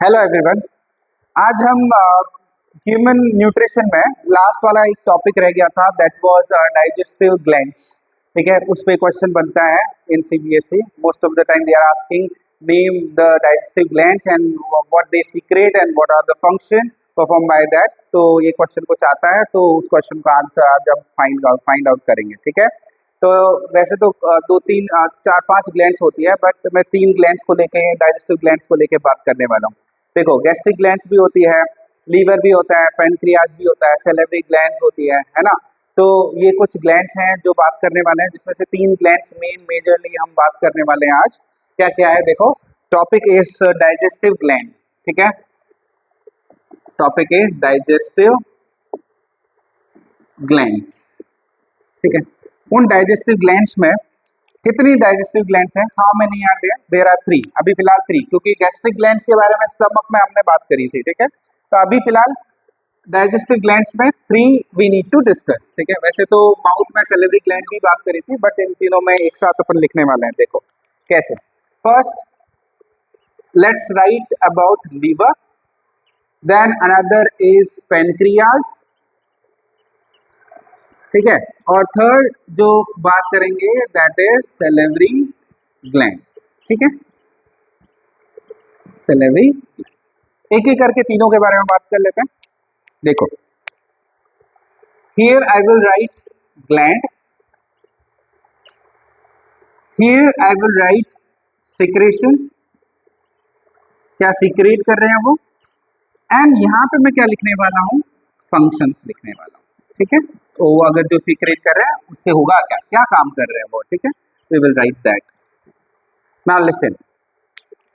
Hello everyone. आज हम human nutrition में लास्ट वाला एक टॉपिक रह गया था, दैट वाज डाइजेस्टिव ग्लैंड्स। ठीक है, उस पे क्वेश्चन बनता है in CBSE. Most of the time they are asking name the digestive glands and what they secrete and what are the function perform by that. तो ये क्वेश्चन कुछ आता है, तो उस क्वेश्चन का आंसर आज हम फाइंड आउट करेंगे। ठीक है, तो वैसे तो दो तीन चार पांच ग्लैंड्स होती है, बट मैं तीन ग्लैंड्स को लेके, डाइजेस्टिव ग्लैंड्स को लेके बात करने वाला हूँ। देखो, गैस्ट्रिक ग्लैंड्स भी होती है, लीवर भी होता है, पेनक्रियाज भी होता है, सैलिवरी ग्लैंड्स होती है ना। तो ये कुछ ग्लैंड्स हैं जो बात करने वाले हैं, जिसमें से तीन ग्लैंड्स मेजरली हम बात करने वाले हैं आज। क्या क्या है देखो, टॉपिक इज डाइजेस्टिव ग्लैंड। ठीक है, टॉपिक इज डाइजेस्टिव ग्लैंड्स। ठीक है, उन डाइजेस्टिव ग्लैंड्स में कितनी डाइजेस्टिव ग्लैंड्स हैं, how many are there? There are 3, अभी फिलहाल 3, क्योंकि गैस्ट्रिक ग्लैंड्स के बारे में स्टमक में हमने बात करी थी। ठीक है, तो अभी फिलहाल डाइजेस्टिव ग्लैंड्स में 3 वी नीड टू डिस्कस। ठीक है, वैसे तो माउथ में सैलिवरी ग्लैंड की बात करी थी, बट इन तीनों में एक साथ अपन लिखने वाले हैं। देखो कैसे। First let's write about liver, then another is pancreas. ठीक है, और थर्ड जो बात करेंगे दैट इज सैलिवरी ग्लैंड। ठीक है, सैलिवरी। एक एक करके तीनों के बारे में बात कर लेते हैं। देखो, here I will write gland, here I will write secretion, क्या सीक्रेट कर रहे हैं वो, एंड यहाँ पे मैं क्या लिखने वाला हूँ, फंक्शंस लिखने वाला हूँ। ठीक है, तो वो अगर जो सीक्रेट कर रहे हैं उससे होगा क्या, क्या काम कर रहे हैं वो। ठीक है, we will write that. Now listen,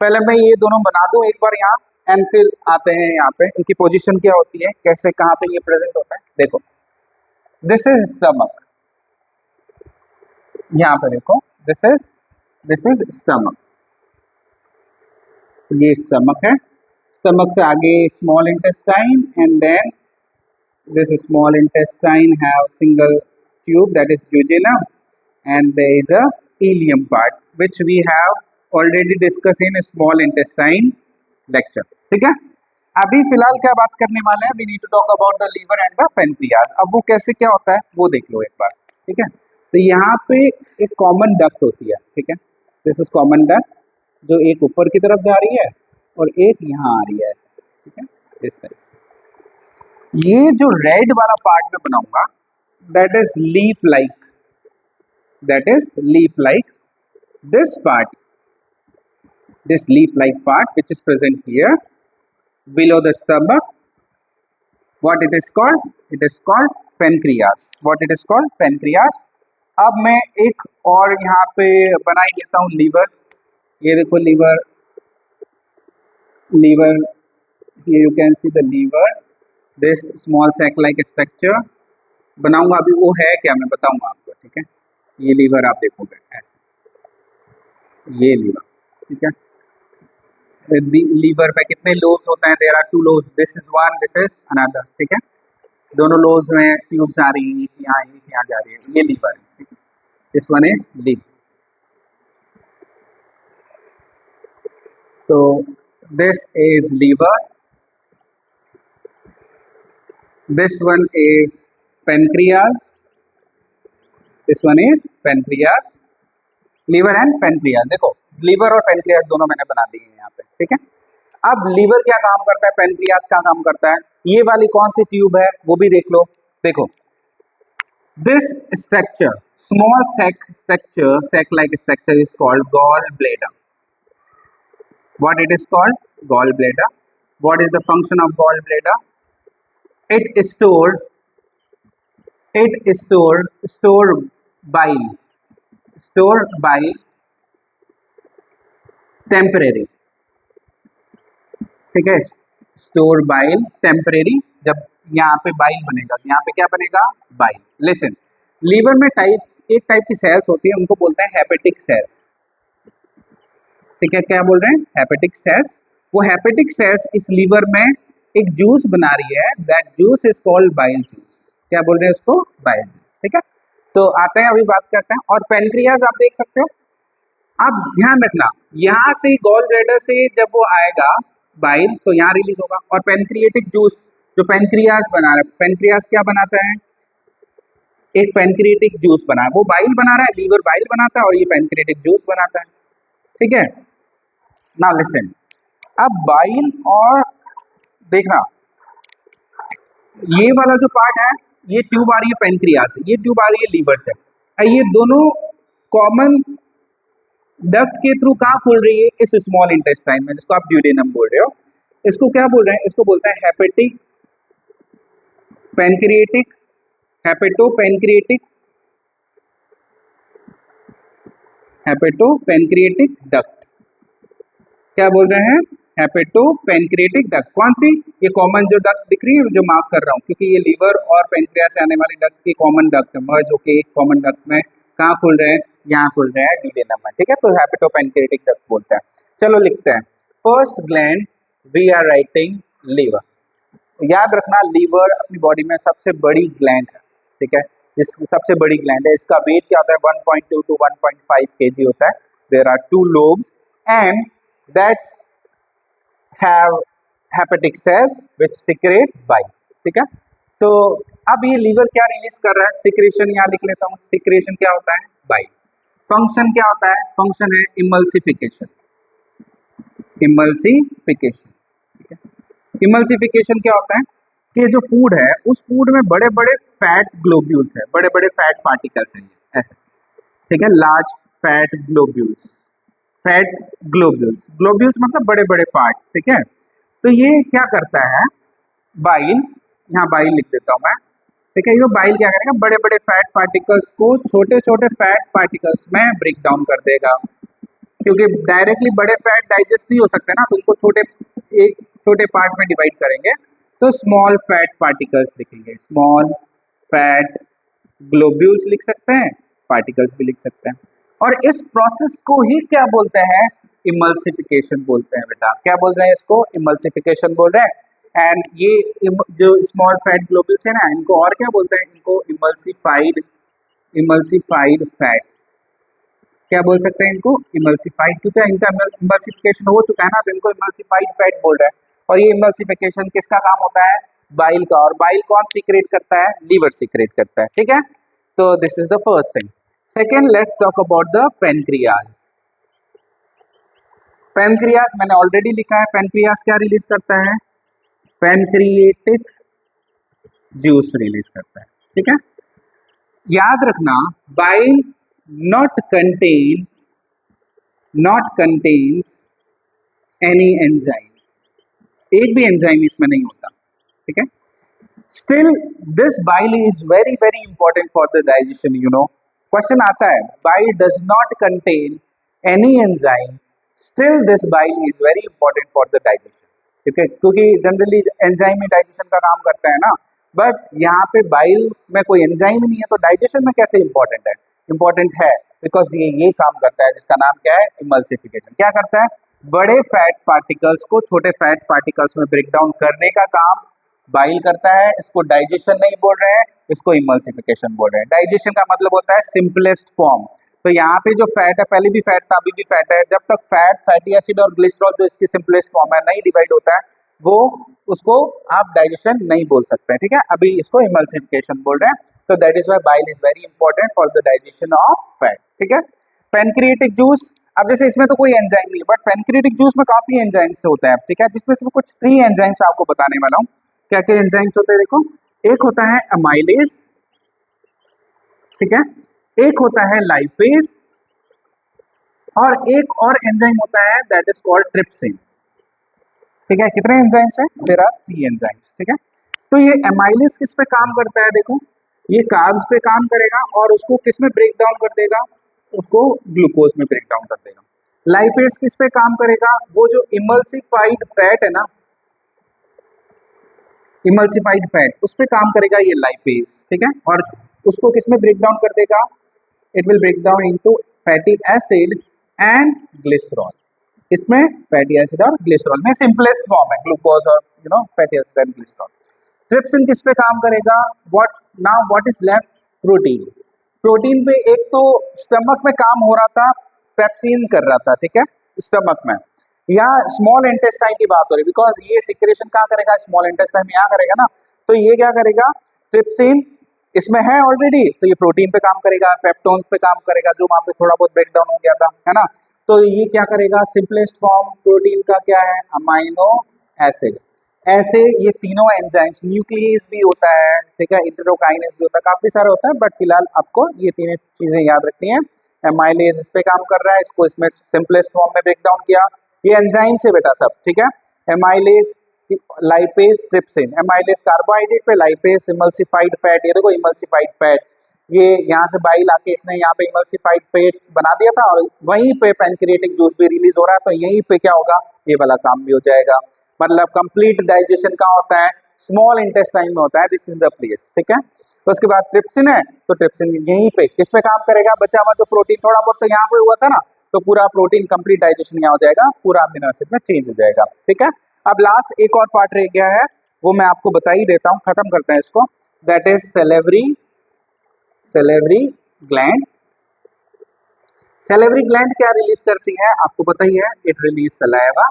पहले मैं ये दोनों बना दूं एक बार यहाँ, एंड फिर आते हैं यहाँ पे इनकी पोजीशन क्या होती है, कैसे कहाँ पे ये प्रेजेंट होता है। देखो, दिस इज स्टमक, यहाँ पे देखो, दिस इज स्टमक, ये स्टमक है। स्टमक से आगे small intestine, and then this small intestine have single tube that is duodenum, and there is a ileum part which we have already discussed in small intestine lecture. ठीक है, अभी फिलहाल क्या बात करने वाले हैं, we need to talk about the liver and the pancreas। अब वो कैसे क्या होता है वो देख लो एक बार। ठीक है, तो यहाँ पे एक कॉमन डक्ट होती है। ठीक है, दिस इज कॉमन डक्ट, जो एक ऊपर की तरफ जा रही है और एक यहाँ आ रही है ऐसे। ठीक है, इस तरह से। ये जो रेड वाला पार्ट में बनाऊंगा that is leaf like, that is leaf like. This part, this leaf like part which is present here below the stomach, what it is called, it is called pancreas। What it is called, pancreas। अब मैं एक और यहाँ पे बना ही लेता हूँ liver. ये देखो liver, liver, here you can see the liver, this small sac like structure बनाऊंगा। अभी वो है क्या मैं बताऊंगा आपको। ठीक है, ये लीवर आप देखोगे ऐसे, ये लीवर। ठीक है, लीवर पे कितने लोब्स होते हैं, there are 2 lobes, this is one, this is another. ठीक है, दोनों लोब्स में ट्यूब्स आ रही है, यहाँ जा रही है, ये लीवर है। ठीक है, दिस वन इज लीवर। तो this is liver, this one is pancreas, this one is pancreas. Liver and pancreas, देखो लीवर और पेनक्रियाज दोनों मैंने बना दिए हैं यहाँ पे। ठीक है, अब लीवर क्या काम करता है, पेनक्रियाज क्या काम करता है, ये वाली कौन सी ट्यूब है वो भी देख लो। देखो, this structure, small sac structure, sac like structure is called gall bladder. What it is called, gall bladder. What is the function of gall bladder? It store bile, store bile temporary। ठीक है, store bile temporary. जब यहाँ पे bile बनेगा, यहाँ पे क्या बनेगा, बाइल। लिसन, लीवर में एक टाइप की सेल्स होती है, उनको बोलते हैं हेपेटिक सेल्स। ठीक है, क्या बोल रहे हैं, हेपेटिक सेल्स। वो हेपेटिक सेल्स इस लीवर में एक जूस बना रही है, that juice is called bile juice. क्या बोल रहे हैं उसको, बाइल जूस। ठीक है, तो आते हैं, अभी बात करते हैं। और पेनक्रियाज आप देख सकते हो, आप ध्यान रखना, यहाँ से गॉल ब्लैडर से जब वो आएगा, बाइल तो यहाँ रिलीज होगा, और पेनक्रिएटिक जूस जो पेनक्रियाज बना रहा है, पेनक्रियाज क्या बनाता है, एक पेनक्रिएटिक जूस बना है, वो बाइल बना रहा है, लीवर बाइल बनाता है और ये पेनक्रिएटिक जूस बनाता है, ठीक है। नाउ लिसन, अब बाइल और देखना ये वाला जो पार्ट है, ये ट्यूब आ रही है पेनक्रियाज से, ये ट्यूब आ रही है लीवर से, और ये दोनों कॉमन डक्ट के थ्रू कहाँ खुल रही है, इस स्मॉल इंटेस्टाइन में, जिसको आप ड्यूडेनम बोल रहे हो। इसको क्या बोल रहे हैं, इसको बोलते हैं हेपेटिक पेनक्रिएटिक, हेपेटोपेनक्रिएटिक, हेपेटोपेनक्रिएटिक डक्ट, क्या बोल रहे हैं, हेपेटोपेनक्रिएटिक डक्ट। कौन सी, ये कॉमन जो डक्ट दिख रही है जो मार्क कर रहा हूँ, क्योंकि ये लीवर और पेनक्रियास से आने वाली डक्ट की कॉमन डक्ट है, मर्ज होके एक कॉमन डक्ट में कहाँ खुल रहे हैं, यहाँ खुल रहे हैं ड्यूडेनम में, ठीक है। तो हेपेटोपेनक्रिएटिक डक्ट बोलते हैं। चलो लिखते हैं, first gland we are writing liver. याद रखना लीवर अपनी बॉडी में सबसे बड़ी ग्लैंड है, ठीक है, इस सबसे बड़ी ग्लैंड है। इसका वेट क्या होता है, 1.2 to 1.5 kg होता है। There are 2 lobes and that have hepatic cells which secrete bile, ठीक है। तो अब ये लीवर क्या रिलीज कर रहा है, सिक्रेशन, यहाँ लिख लेता हूँ, सिक्रेशन क्या होता है, बाइल। फंक्शन क्या होता है, फंक्शन है इमल्सिफिकेशन, इमल्सिफिकेशन, ठीक है। इमल्सिफिकेशन क्या होता है कि जो फूड है उस फूड में बड़े बड़े फैट ग्लोब्यूल्स है, बड़े बड़े फैट पार्टिकल्स हैं ऐसे, ठीक है, large fat globules, fat globules, globules मतलब बड़े बड़े पार्ट, ठीक है। तो ये क्या करता है, बाइल, यहाँ बाइल लिख देता हूँ मैं, ठीक है। ये बाइल क्या करेगा, बड़े बड़े फैट पार्टिकल्स को छोटे छोटे फैट पार्टिकल्स में ब्रेक डाउन कर देगा, क्योंकि डायरेक्टली बड़े फैट डाइजेस्ट नहीं हो सकते ना, तो उनको छोटे एक छोटे पार्ट में डिवाइड करेंगे, तो स्मॉल फैट पार्टिकल्स लिखेंगे, स्मॉल फैट ग्लोब्यूल्स लिख सकते हैं, पार्टिकल्स भी लिख सकते हैं। और इस प्रोसेस को ही क्या बोलते हैं, इमल्सिफिकेशन बोलते हैं बेटा। क्या बोल रहे हैं इसको, इमल्सिफिकेशन बोल रहे हैं। एंड ये जो स्मॉल फैट ग्लोब्यूल्स है ना, इनको और क्या बोलते हैं, इनको इमल्सिफाइड, इमल्सिफाइड फैट, क्या बोल सकते हैं इनको, इमल्सिफाइड, क्योंकि इनका इमल्सिफिकेशन हो चुका है ना, तो इनको इमल्सिफाइड फैट बोल रहे हैं। और ये इमल्सिफिकेशन किसका काम होता है, बाइल का, और बाइल कौन सीक्रेट करता है, लीवर सीक्रेट करता है, ठीक है। तो this is the first thing. Second, let's talk about the pancreas. Pancreas मैंने ऑलरेडी लिखा है, पेनक्रियाज क्या रिलीज करता है, पेनक्रिएटिक जूस रिलीज करता है, ठीक है। याद रखना, bile not contains any enzyme, एक भी एंजाइम इसमें नहीं होता, ठीक है। Still this bile is very very important for the digestion, you know. Question आता है, bile does not contain any enzyme, still this bile is very important for the digestion, ठीक है, क्योंकि जनरली एंजाइम ही डाइजेशन का काम करता है ना, बट यहाँ पे बाइल में कोई एंजाइम ही नहीं है, तो डाइजेशन में कैसे इंपॉर्टेंट है, इंपॉर्टेंट है, बिकॉज ये काम करता है, जिसका नाम क्या है, इमल्सिफिकेशन। क्या करता है, बड़े फैट पार्टिकल्स को छोटे फैट पार्टिकल्स में ब्रेक डाउन करने का काम बाइल करता है। इसको डाइजेशन नहीं बोल रहे हैं, इसको इमल्सिफिकेशन बोल रहे हैं। डाइजेशन का मतलब होता है सिंपलेस्ट फॉर्म। तो यहाँ पे जो फैट है, पहले भी फैट था, अभी भी फैट है, जब तक फैट, फैटी एसिड और ग्लिसरॉल जो इसकी सिंपलेस्ट फॉर्म है नहीं डिवाइड होता है, वो उसको आप डाइजेशन नहीं बोल सकते हैं, ठीक है। अभी इसको इमल्सिफिकेशन बोल रहे हैं। तो that is why bile is very important for the digestion of fat, ठीक है। पेनक्रिएटिक जूस, अब जैसे इसमें तो कोई एंजाइम नहीं है, बट पेनक्रिएटिक जूस में काफी एंजाइम्स होता है, ठीक है, जिसमें से कुछ 3 एंजाइम्स आपको बताने वाला हूँ। क्या क्या एंजाइम्स होते हैं, देखो, एक होता है अमाइलेज, ठीक है, एक होता है लाइपेज, और एक और एंजाइम होता है दैट इज कॉल्ड ट्रिप्सिन, ठीक है। कितने एंजाइम्स हैं, देयर आर 3 एंजाइम्स, ठीक है। तो ये एमाइलेज किस पे काम करता है, देखो, ये कार्ब्स पे काम करेगा और उसको किस में ब्रेक डाउन कर देगा, उसको ग्लूकोज में ब्रेक डाउन कर देगा। लाइपेज किस पे काम करेगा, वो जो इमल्सिफाइड फैट है ना, इमल्सिफाइड फैट, उस पे काम करेगा ये लाइपेज, ठीक है। और उसको किस में ब्रेक डाउन कर देगा, it will break down into fatty acid and glycerol. इसमें फैटी एसिड और ग्लिसरॉल में सिंपलेस्ट फॉर्म है, ग्लूकोज और fatty acid and glycerol. Trypsin किस पे काम करेगा, what is left, protein. Protein पे एक तो स्टमक में काम हो रहा था, पेप्सिन कर रहा था, ठीक है, स्टमक में, यहाँ स्मॉल इंटेस्टाइन की बात हो रही है, बिकॉज ये सिक्रेशन कहाँ करेगा, स्मॉल इंटेस्टाइन में यहाँ करेगा ना, तो ये क्या करेगा, ट्रिप्सिन इसमें है ऑलरेडी, तो ये प्रोटीन पे काम करेगा, पेप्टोन्स पे काम करेगा, जो वहां पे थोड़ा बहुत ब्रेक डाउन हो गया था, है ना। तो ये क्या करेगा, सिंपलेस्ट फॉर्म प्रोटीन का क्या है, अमाइनो एसिड। ऐसे ये तीनों एंजाइम्स, न्यूक्लियस भी होता है, ठीक है, इंटरोकाइनेस भी होता है, काफी सारा होता है, बट फिलहाल आपको ये तीन चीजें याद रखनी है। एमाइलेज इस पे काम कर रहा है, इसको इसमें सिंपलेस्ट फॉर्म में ब्रेक डाउन किया, ये एंजाइम से बेटा सब, ठीक है। Amylase, lipase, trypsin, amylase carbohydrate पे, लाइपेज इमल्सिफाइड फैट, ये देखो इमल्सिफाइड फैट, ये यहाँ से बाइल आके इसने यहाँ पे इमल्सिफाइड फैट बना दिया था, और वहीं पे पैनक्रिएटिक जूस भी रिलीज हो रहा है, तो यहीं पे क्या होगा, ये वाला काम भी हो जाएगा। मतलब कंप्लीट डाइजेशन कहाँ होता है, स्मॉल इंटेस्टाइन में होता है, दिस इज द प्लेस, ठीक है। तो उसके बाद ट्रिप्सिन है, तो ट्रिप्सिन यहीं पे किस पे काम करेगा, बचा हुआ जो प्रोटीन थोड़ा बहुत तो यहाँ पे हुआ था ना, तो पूरा प्रोटीन कंप्लीट डाइजेशन यहाँ हो जाएगा, पूरा अमीनो एसिड में चेंज हो जाएगा, ठीक है। अब लास्ट एक और पार्ट रह गया है, वो मैं आपको बता ही देता हूँ, खत्म करते हैं इसको, that is salivary gland. Salivary gland क्या रिलीज करती है, आपको पता ही है, इट रिलीज सलाइवा।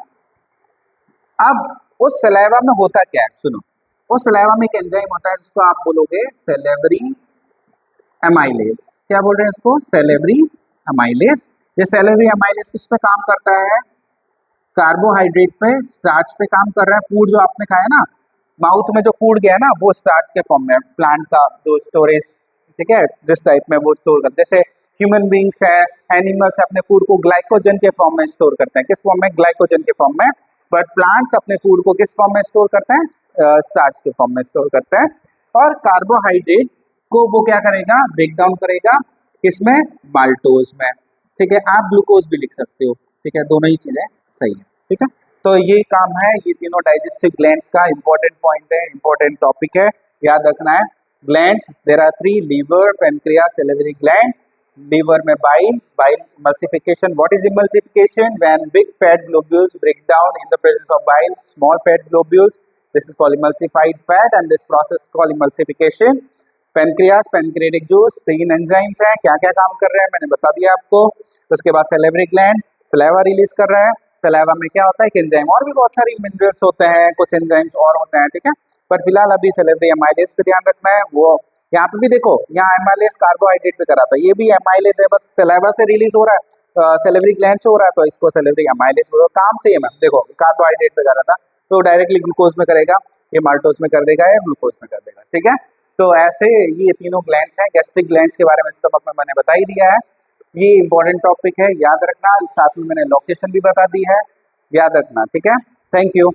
अब उस सलाइवा में होता क्या है, सुनो, उस सलाइवा में एक एंजाइम होता है जिसको आप बोलोगे सेलेवरी एमाइलेज। क्या बोल रहे हैं इसको, सेलेवरी एमाइलेज। ये सेलेवरी एमाइलेज किस पे काम करता है, कार्बोहाइड्रेट पे, स्टार्च पे काम कर रहा है। फूड जो आपने खाया ना, माउथ में जो फूड गया ना, वो स्टार्च के फॉर्म में, प्लांट का जो स्टोरेज, ठीक है, जिस टाइप में वो स्टोर करते हैं, जैसे ह्यूमन बींग्स है, एनिमल्स अपने फूड को ग्लाइकोजन के फॉर्म में स्टोर करते हैं, किस फॉर्म में, ग्लाइकोजन के फॉर्म में, बट प्लांट्स अपने फूड को किस फॉर्म में स्टोर करते हैं, स्टार्च के फॉर्म में स्टोर करते हैं। और कार्बोहाइड्रेट को वो क्या करेगा, ब्रेक डाउन करेगा, किसमें, माल्टोज में, ठीक है। आप ग्लूकोज भी लिख सकते हो, ठीक है, दोनों ही चीजें सही है, ठीक है। तो ये काम है, ये तीनों डाइजेस्टिव ग्लैंड्स का इंपॉर्टेंट पॉइंट है, इंपॉर्टेंट टॉपिक है, याद रखना है। Glands there are 3, liver, pancreas, salivary gland. Liver में bile, bile emulsification. What is emulsification? When big fat globules break down in the presence of bile small fat globules, this is called emulsified fat, and this process is called emulsification. Pancreas, pancreatic juice, 3 enzymes हैं, क्या क्या काम कर रहे हैं मैंने बता दिया आपको। उसके बाद सेलेवरी ग्लैंड सलाइवा रिलीज कर रहा है, सलाइवा में क्या होता है, एक एंजाइम, और भी बहुत सारी मिनरल्स होते हैं, कुछ एंजाइम्स और होते हैं, ठीक है। पर फिलहाल अभी सेलेवरी एमाइलेज पे ध्यान रखना है। वो यहाँ पे भी देखो, यहाँ एमाइलेज कार्बोहाइड्रेट पे करा था, ये भी एमाइलेज है, बस सलाइवा से रिलीज हो रहा है, सेलेवरी ग्लैंड से हो रहा है, तो इसको सेलेवरी एमाइलेज बोलो। काम सेम है, देखो कार्बोहाइड्रेट पे करा था, तो डायरेक्टली ग्लूकोज में करेगा, ये माल्टोज में कर देगा या ग्लूकोज में कर देगा, ठीक है। तो ऐसे ये तीनों ग्लैंड्स हैं। गैस्ट्रिक ग्लैंड्स के बारे में सबक में मैंने बता ही दिया है, ये इंपॉर्टेंट टॉपिक है, याद रखना। साथ में मैंने लोकेशन भी बता दी है, याद रखना, ठीक है। Thank you.